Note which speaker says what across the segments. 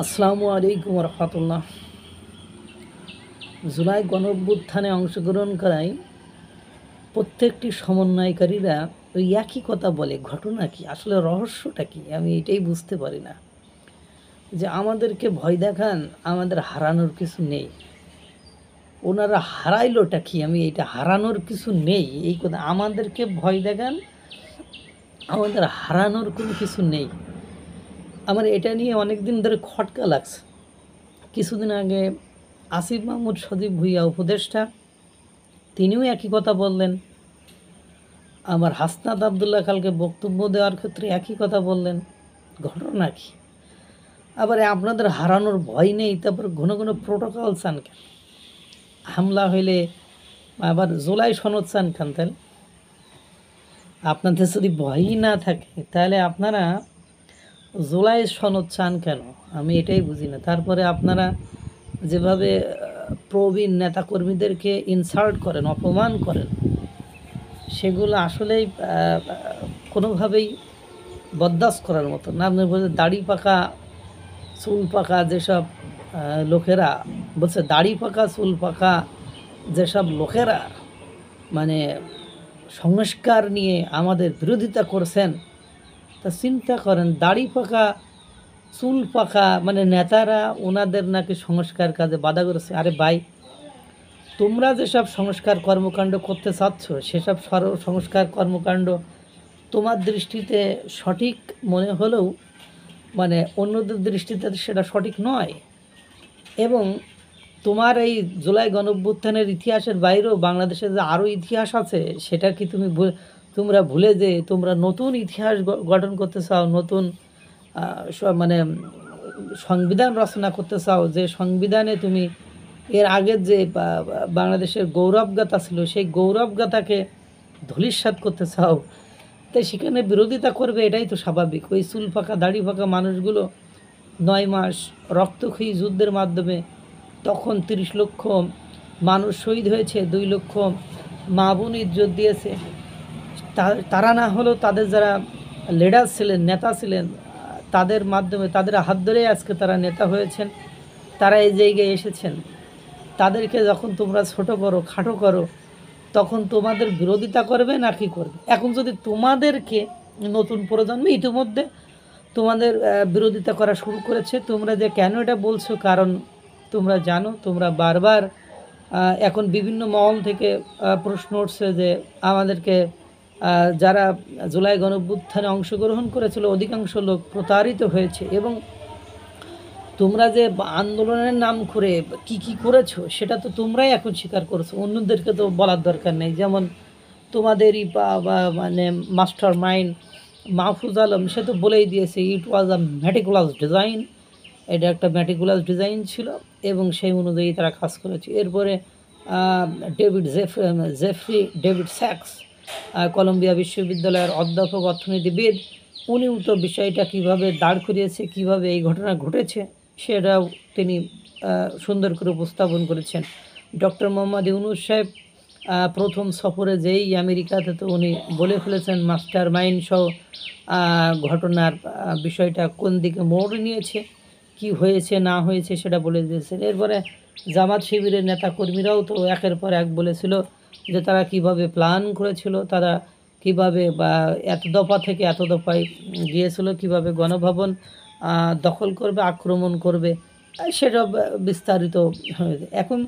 Speaker 1: আসসালামু আলাইকুম রহমতুল্লাহ। জুলাই গণঅভ্যুত্থানে অংশগ্রহণ করায় প্রত্যেকটি সমন্বয়কারীরা ওই একই কথা বলে। ঘটনা কি আসলে, রহস্যটা কি আমি এটাই বুঝতে পারি না। যে আমাদেরকে ভয় দেখান, আমাদের হারানোর কিছু নেই। ওনারা হারাইলোটা কি, আমি এটা হারানোর কিছু নেই এই কথা। আমাদেরকে ভয় দেখান, আমাদের হারানোর কোনো কিছু নেই। আমার এটা নিয়ে অনেক দিন ধরে খটকা লাগছে। কিছুদিন আগে আসিফ মাহমুদ সজীব ভুঁইয়া উপদেষ্টা, তিনিও একই কথা বললেন। আমার হাসনাত আবদুল্লাহ কালকে বক্তব্য দেওয়ার ক্ষেত্রে একই কথা বললেন। ঘটনা কি? আবার আপনাদের হারানোর ভয় নেই, তারপর ঘন ঘন প্রোটোকল চান কেন? হামলা হইলে আবার জুলাই সনদ চান কেন? তাহলে আপনাদের যদি ভয়ই না থাকে তাহলে আপনারা জুলাই সনদ চান কেন? আমি এটাই বুঝি না। তারপরে আপনারা যেভাবে প্রবীণ নেতাকর্মীদেরকে ইনসাল্ট করেন, অপমান করেন, সেগুলো আসলেই কোনোভাবেই বরদাস্ত করার মতো না। আপনি বলছে দাড়ি পাকা চুল পাকা যেসব লোকেরা, বলছে দাড়ি পাকা চুল পাকা যেসব লোকেরা মানে সংস্কার নিয়ে আমাদের বিরোধিতা করছেন, তা চিন্তা করেন দাড়ি পাকা চুল পাকা মানে নেতারা ওনাদের নাকি সংস্কার কাজে বাধা করেছে। আরে ভাই, তোমরা যেসব সংস্কার কর্মকাণ্ড করতে চাচ্ছ সেসব সংস্কার কর্মকাণ্ড তোমার দৃষ্টিতে সঠিক মনে হলেও মানে অন্যদের দৃষ্টিতে সেটা সঠিক নয়। এবং তোমার এই জুলাই গণঅভ্যুত্থানের ইতিহাসের বাইরেও বাংলাদেশের যে আরও ইতিহাস আছে, সেটা কি তোমরা ভুলে যে তোমরা নতুন ইতিহাস গঠন করতে চাও, নতুন মানে সংবিধান রচনা করতে চাও, যে সংবিধানে তুমি এর আগের যে বাংলাদেশের গৌরবগাথা ছিল সেই গৌরবগাথাকে ধূলিসাৎ করতে চাও। তাই সেখানে বিরোধিতা করবে, এটাই তো স্বাভাবিক। ওই চুল ফাঁকা দাড়ি ফাঁকা মানুষগুলো 9 মাস রক্তক্ষয়ী যুদ্ধের মাধ্যমে তখন 30 লক্ষ মানুষ শহীদ হয়েছে, 2 লক্ষ মা বোন ইজ্জত দিয়েছে। তারা না হলেও তাদের যারা লিডার ছিলেন, নেতা ছিলেন, তাদের মাধ্যমে তাদের হাত ধরে আজকে তারা নেতা হয়েছেন, তারা এই জায়গায় এসেছেন। তাদেরকে যখন তোমরা ছোট করো, খাটো করো, তখন তোমাদের বিরোধিতা করবে না কি করবে? এখন যদি তোমাদেরকে নতুন প্রজন্ম ইতিমধ্যে তোমাদের বিরোধিতা করা শুরু করেছে, তোমরা যে কেন এটা বলছো, কারণ তোমরা জানো, তোমরা বারবার এখন বিভিন্ন মহল থেকে প্রশ্ন উঠছে যে আমাদেরকে যারা জুলাই গণঅভ্যুত্থানে অংশগ্রহণ করেছিল অধিকাংশ লোক প্রতারিত হয়েছে, এবং তোমরা যে আন্দোলনের নাম করে কি করেছো সেটা তো তোমরাই এখন স্বীকার করছো, অন্যদেরকে তো বলার দরকার নেই। যেমন তোমাদেরই মানে মাস্টার মাইন্ড মাহফুজ আলম, সে তো বলেই দিয়েছে ইট ওয়াজ আ ম্যাটিকুলাস ডিজাইন, এটা একটা ম্যাটিকুলাস ডিজাইন ছিল এবং সেই অনুযায়ী তারা কাজ করেছে। এরপরে জেফ্রি ডেভিড স্যাক্স, কলম্বিয়া বিশ্ববিদ্যালয়ের অধ্যাপক অর্থনীতিবিদ, উনিও তো বিষয়টা কীভাবে দাঁড় করিয়েছে, কীভাবে এই ঘটনা ঘটেছে সেটাও তিনি সুন্দর করে উপস্থাপন করেছেন। ডক্টর মোহাম্মদ ইউনূস সাহেব প্রথম সফরে যেই আমেরিকাতে, তো উনি বলে ফেলেছেন মাস্টার মাইন্ড সহ ঘটনার বিষয়টা কোন দিকে মোড় নিয়েছে, কি হয়েছে না হয়েছে সেটা বলে দিয়েছেন। এরপরে জামাত শিবিরের নেতাকর্মীরাও তো একের পর এক বলেছিল যে তারা কিভাবে প্ল্যান করেছিল, তারা কিভাবে বা এত দফা থেকে এত দফায় গিয়েছিল, কিভাবে গণভবন দখল করবে, আক্রমণ করবে, সেটা বিস্তারিত হয়েছে। এখন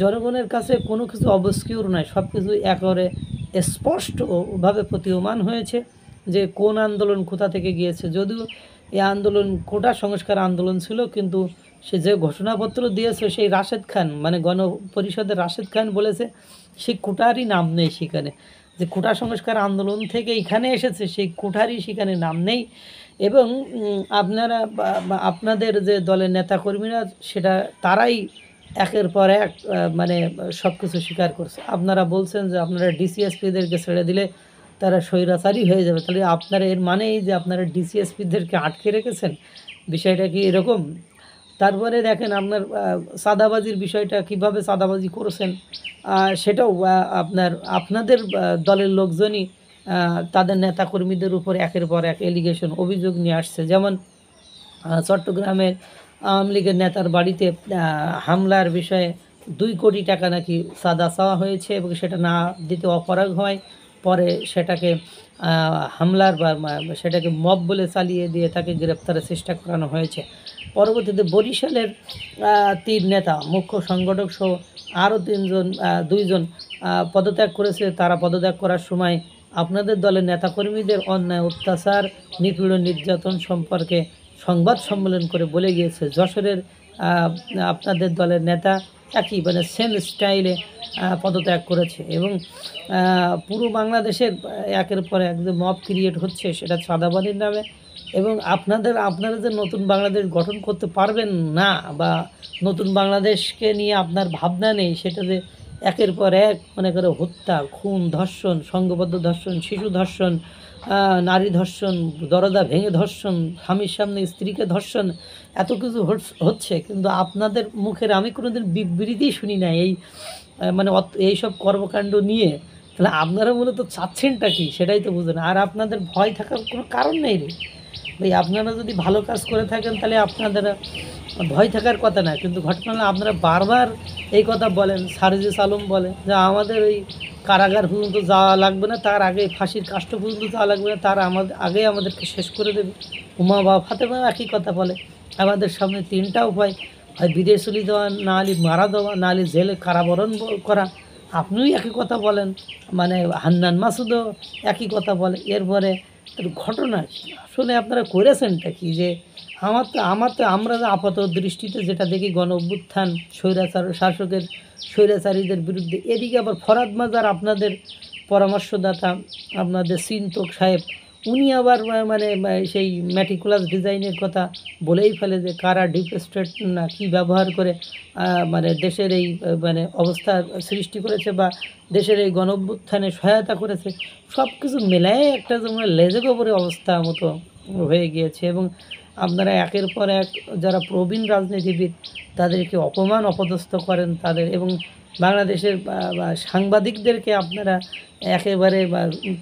Speaker 1: জনগণের কাছে কোনো কিছু অবস্কিউর নয়, সব কিছু একেবারে স্পষ্টভাবে প্রতীয়মান হয়েছে যে কোন আন্দোলন কোথা থেকে গিয়েছে। যদিও এই আন্দোলন কোটা সংস্কার আন্দোলন ছিল, কিন্তু সে যে ঘোষণাপত্র দিয়েছে সেই রাশেদ খান, মানে গণপরিষদের রাশেদ খান বলেছে সেই কোটারই নাম নেই সেখানে, যে কোটা সংস্কার আন্দোলন থেকে এখানে এসেছে সেই কোটারই সেখানে নাম নেই। এবং আপনারা আপনাদের যে দলের নেতাকর্মীরা সেটা তারাই একের পর এক মানে সব কিছু স্বীকার করছে। আপনারা বলছেন যে আপনারা ডিসিএসপিদেরকে ছেড়ে দিলে তারা স্বৈরাচারী হয়ে যাবে, তাহলে আপনারা এর মানেই যে আপনারা ডিসিএসপিদেরকে আটকে রেখেছেন, বিষয়টা কি এরকম? তারপরে দেখেন আপনার চাঁদাবাজির বিষয়টা, কিভাবে চাঁদাবাজি করেছেন সেটাও আপনাদের দলের লোকজনই তাদের নেতাকর্মীদের উপর একের পর এক এলিগেশন, অভিযোগ নিয়ে আসছে। যেমন চট্টগ্রামের আওয়ামী লীগের নেতার বাড়িতে হামলার বিষয়ে 2 কোটি টাকা নাকি চাঁদা চাওয়া হয়েছে এবং সেটা না দিতে অপারগ হয়। পরে সেটাকে হামলার সেটাকে মব বলে চালিয়ে দিয়ে তাকে গ্রেপ্তারের চেষ্টা করানো হয়েছে। পরবর্তীতে বরিশালের 3 নেতা মুখ্য সংগঠক সহ আরও 2জন পদত্যাগ করেছে। তারা পদত্যাগ করার সময় আপনাদের দলের নেতাকর্মীদের অন্যায়, অত্যাচার, নিপীড়ন, নির্যাতন সম্পর্কে সংবাদ সম্মেলন করে বলে গিয়েছে। যশোরের আপনাদের দলের নেতা একই সেম স্টাইলে পদত্যাগ করেছে এবং পুরো বাংলাদেশের একের পর এক যে মব ক্রিয়েট হচ্ছে সেটা চাঁদাবাজির নামে এবং আপনারা যে নতুন বাংলাদেশ গঠন করতে পারবেন না বা নতুন বাংলাদেশকে নিয়ে আপনার ভাবনা নেই, সেটা যে একের পর এক মনে করে হত্যা, খুন, ধর্ষণ, সংঘবদ্ধ ধর্ষণ, শিশু ধর্ষণ, নারী ধর্ষণ, দরজা ভেঙে ধর্ষণ, স্বামীর সামনে স্ত্রীকে ধর্ষণ, এত কিছু হচ্ছে, কিন্তু আপনাদের মুখের আমি কোনোদিন বিবৃতি শুনি না এইসব কর্মকাণ্ড নিয়ে। তাহলে আপনারা মূলত চাচ্ছেনটা কি সেটাই তো বুঝেন। আর আপনাদের ভয় থাকার কোনো কারণ নেই রে ভাই। আপনারা যদি ভালো কাজ করে থাকেন তাহলে আপনাদের ভয় থাকার কথা না, কিন্তু ঘটনা হলো আপনারা বারবার এই কথা বলেন। সারজিস আলম বলে যে আমাদের ওই কারাগার পর্যন্ত যাওয়া লাগবে না, তার আগে ফাঁসির কাষ্ঠ পর্যন্ত যাওয়া লাগবে না, তার আগে আমাদেরকে শেষ করে দেবে। উমা বা ফাতেমা একই কথা বলে। আমাদের সামনে 3টা উপায়, হয় বিদেশ চলে যাওয়া, না হলে মারা দেওয়া, না হলে জেলে কারাবরণ করা। আপনিও একই কথা বলেন, হান্নান মাসুদও একই কথা বলে। এরপরে ঘটনা আসলে আপনারা করেছেনটা কি? যে আমরা আপাত দৃষ্টিতে যেটা দেখি গণ অভ্যুত্থান, স্বৈরাচারীদের বিরুদ্ধে, এদিকে আবার ফরহাদ মাজার আপনাদের পরামর্শদাতা, আপনাদের চিন্তক সাহেব, উনি আবার সেই ম্যাটিকুলাস ডিজাইনের কথা বলেই ফেলে যে কারা ডিপ স্টেট না কী ব্যবহার করে দেশের এই অবস্থা সৃষ্টি করেছে বা দেশের এই গণ অভ্যুত্থানে সহায়তা করেছে। সব কিছু মেলায় একটা যেমন লেজে গোবরে অবস্থা মতো হয়ে গিয়েছে এবং আপনারা একের পর এক যারা প্রবীণ রাজনীতিবিদ তাদেরকে অপমান অপদস্থ করেন তাদের, এবং বাংলাদেশের সাংবাদিকদেরকে আপনারা একেবারে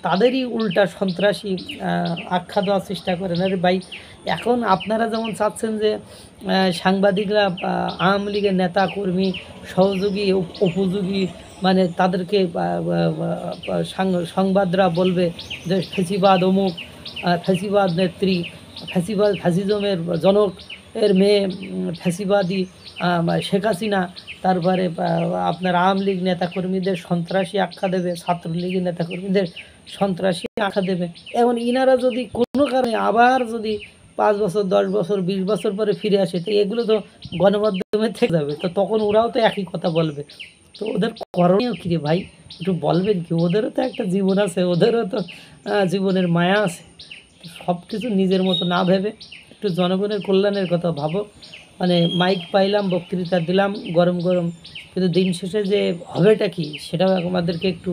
Speaker 1: তাদেরই উল্টা সন্ত্রাসী আখ্যা দেওয়ার চেষ্টা করেন। আরে ভাই, এখন আপনারা যেমন চাচ্ছেন যে সাংবাদিকরা আওয়ামী লীগের নেতা কর্মী সহযোগী উপযোগী তাদেরকে সংবাদরা বলবে যে ফেসিবাদ অমুক, ফেসিবাদ নেত্রী, ফ্যাসিজমের জনক এর মেয়ে ফ্যাসিবাদী শেখ হাসিনা, তারপরে আপনার আওয়ামী লীগ নেতাকর্মীদের সন্ত্রাসী আখ্যা দেবে, ছাত্রলীগের নেতাকর্মীদের সন্ত্রাসী আখ্যা দেবে। এখন ইনারা যদি কোনো কারণে আবার যদি 5 বছর 10 বছর 20 বছর পরে ফিরে আসে, তো এগুলো তো গণমাধ্যমে থেকে যাবে, তো তখন ওরাও তো একই কথা বলবে। তো ওদের করণীয় কী রে ভাই, একটু বলবেন কি? ওদেরও তো একটা জীবন আছে, ওদেরও তো জীবনের মায়া আছে। সব কিছু নিজের মতো না ভেবে একটু জনগণের কল্যাণের কথা ভাবো। মাইক পাইলাম, বক্তৃতা দিলাম গরম গরম, কিন্তু দিন শেষে যে হবেটা কি সেটাও আমাদেরকে একটু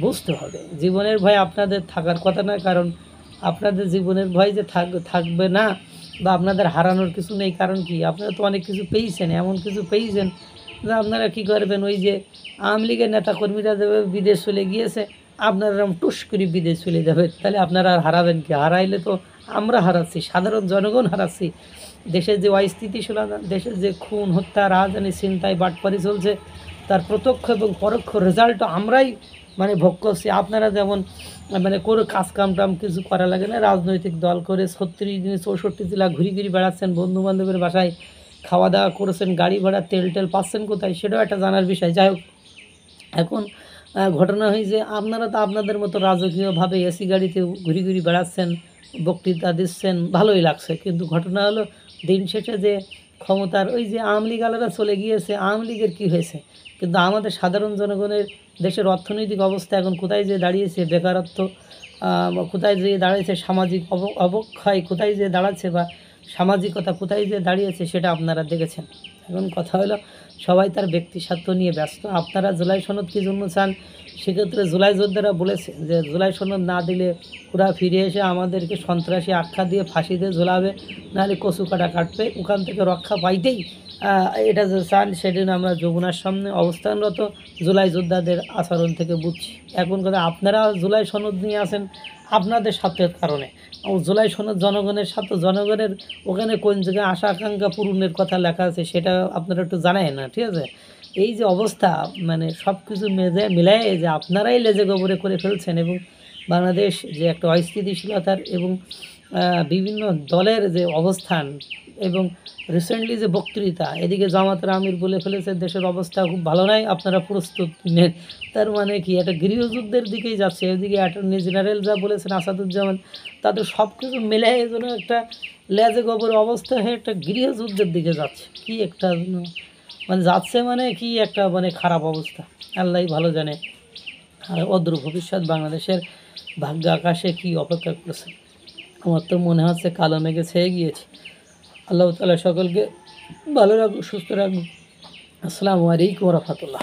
Speaker 1: বুঝতে হবে। জীবনের ভয় আপনাদের থাকার কথা না, কারণ আপনাদের জীবনের ভয় যে থাকবে না বা আপনাদের হারানোর কিছু নেই। কারণ কি, আপনারা তো অনেক কিছু পেয়েছেন, এমন কিছু পেয়েছেন যে আপনারা কী করবেন। ওই যে আওয়ামী লীগের নেতাকর্মীরা যেভাবে বিদেশ চলে গিয়েছে, আপনারা এরকম টুস করে বিদেশ চলে যাবে, তাহলে আপনারা আর হারাবেন কি? হারাইলে তো আমরা হারাচ্ছি, সাধারণ জনগণ হারাচ্ছি। দেশের যে অস্থিতিশীলতা, দেশের যে খুন, হত্যা, রাজধানী, ছিনতাই, বাটপারি চলছে, তার প্রত্যক্ষ এবং পরোক্ষ রেজাল্টও আমরাই ভোগ করছি। আপনারা যেমন কোনো কাজকাম কিছু করা লাগে না, রাজনৈতিক দল করে 36 দিনে 64 জেলা ঘুরি বেড়াচ্ছেন, বন্ধুবান্ধবের বাসায় খাওয়া দাওয়া করেছেন, গাড়ি ভাড়া তেল পাচ্ছেন কোথায়, সেটাও একটা জানার বিষয়। যাই হোক, এখন ঘটনা হয়েছে আপনারা তো আপনাদের মতো রাজকীয়ভাবে এসি গাড়িতে ঘুরি বেড়াচ্ছেন, বক্তৃতা দিচ্ছেন, ভালোই লাগছে। কিন্তু ঘটনা হলো দিন শেষে যে ক্ষমতার ওই যে আওয়ামী লীগ আলাদা চলে গিয়েছে, আওয়ামী লীগের কী হয়েছে? কিন্তু আমাদের সাধারণ জনগণের দেশের অর্থনৈতিক অবস্থা এখন কোথায় যে দাঁড়িয়েছে, বেকারত্ব কোথায় যে দাঁড়িয়েছে, সামাজিক অবক্ষয় কোথায় যে দাঁড়াচ্ছে বা সামাজিকতা কোথায় যে দাঁড়িয়েছে, সেটা আপনারা দেখেছেন। এখন কথা হলো সবাই তার ব্যক্তি স্বার্থ নিয়ে ব্যস্ত। আপনারা জুলাই সনদ কী জন্য চান? সেক্ষেত্রে জুলাই যোদ্ধারা বলেছে যে জুলাই সনদ না দিলে ওরা ফিরে এসে আমাদেরকে সন্ত্রাসী আখ্যা দিয়ে ফাঁসিতে ঝোলাবে, নাহলে কচু কাটা কাটবে। ওখান থেকে রক্ষা পাইতেই এটা যে চান সেদিন আমরা যমুনার সামনে অবস্থানরত জুলাই যোদ্ধাদের আচরণ থেকে বুঝছি। এখন কথা আপনারা জুলাই সনদ নিয়ে আসেন আপনাদের স্বার্থের কারণে। জুলাই সনদ জনগণের স্বার্থ, জনগণের ওখানে কোন জায়গায় আশা আকাঙ্ক্ষা পূরণের কথা লেখা আছে সেটা আপনারা একটু জানায় না, ঠিক আছে? এই যে অবস্থা, মানে সব কিছু মিলাই যে আপনারাই লেজে গোবরে করে ফেলছেন, এবং বাংলাদেশ যে একটা অস্থিতিশীলতার এবং বিভিন্ন দলের যে অবস্থান, এবং রিসেন্টলি যে বক্তৃতা, এদিকে জামাতের আমির বলে ফেলেছে দেশের অবস্থা খুব ভালো নাই, আপনারা প্রস্তুত নেন। তার মানে কি একটা গৃহযুদ্ধের দিকেই যাচ্ছে। এদিকে অ্যাটর্নি জেনারেল যা বলেছেন আসাদুজ্জামান, তাদের সব কিছু মিলে যেন একটা লেজে গোবর অবস্থা হয়ে একটা গৃহযুদ্ধের দিকে যাচ্ছে। কি একটা মানে যাচ্ছে, মানে কি একটা মানে খারাপ অবস্থা, আল্লাহই ভালো জানে। আর অদূর ভবিষ্যৎ বাংলাদেশের ভাগ্য আকাশে কি অপেক্ষা করছে, আমার তো মনে হচ্ছে কালো মেঘে ছেয়ে গিয়েছে। আল্লাহ তাআলা সকলকে ভালো রাখুক, সুস্থ রাখুক। আসসালামু আলাইকুম ওয়া রাহমাতুল্লাহ।